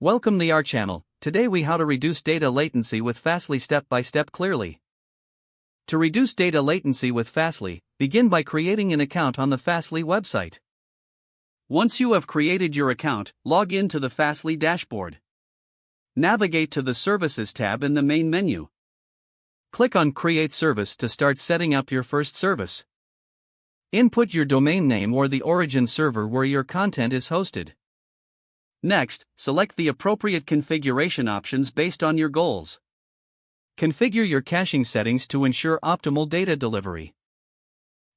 Welcome to our channel. Today we how to reduce data latency with Fastly step by step clearly. To reduce data latency with Fastly, begin by creating an account on the Fastly website. Once you have created your account, log in to the Fastly dashboard. Navigate to the Services tab in the main menu. Click on Create Service to start setting up your first service. Input your domain name or the origin server where your content is hosted. Next, select the appropriate configuration options based on your goals. Configure your caching settings to ensure optimal data delivery.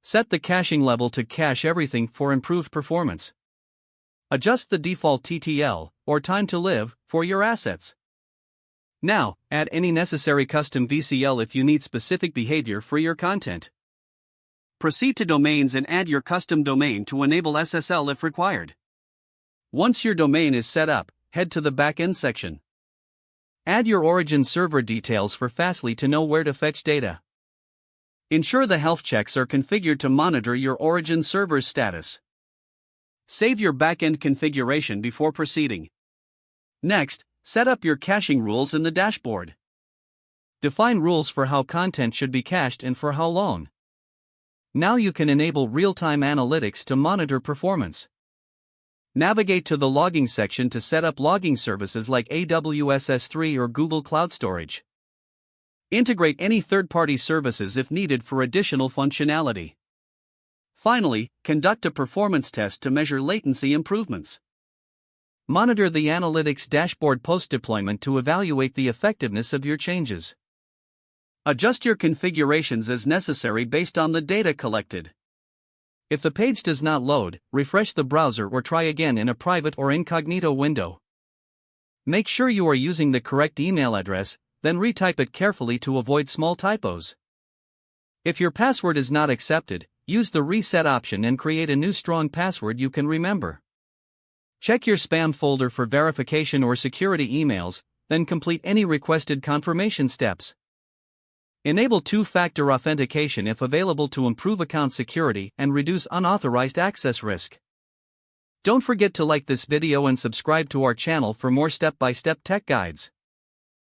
Set the caching level to cache everything for improved performance. Adjust the default TTL, or time to live, for your assets. Now, add any necessary custom VCL if you need specific behavior for your content. Proceed to domains and add your custom domain to enable SSL if required. Once your domain is set up, head to the backend section. Add your origin server details for Fastly to know where to fetch data. Ensure the health checks are configured to monitor your origin server's status. Save your backend configuration before proceeding. Next, set up your caching rules in the dashboard. Define rules for how content should be cached and for how long. Now you can enable real-time analytics to monitor performance. Navigate to the logging section to set up logging services like AWS S3 or Google Cloud Storage. Integrate any third-party services if needed for additional functionality. Finally, conduct a performance test to measure latency improvements. Monitor the analytics dashboard post-deployment to evaluate the effectiveness of your changes. Adjust your configurations as necessary based on the data collected. If the page does not load, refresh the browser or try again in a private or incognito window. Make sure you are using the correct email address, then retype it carefully to avoid small typos. If your password is not accepted, use the reset option and create a new strong password you can remember. Check your spam folder for verification or security emails, then complete any requested confirmation steps. Enable two-factor authentication if available to improve account security and reduce unauthorized access risk. Don't forget to like this video and subscribe to our channel for more step-by-step tech guides.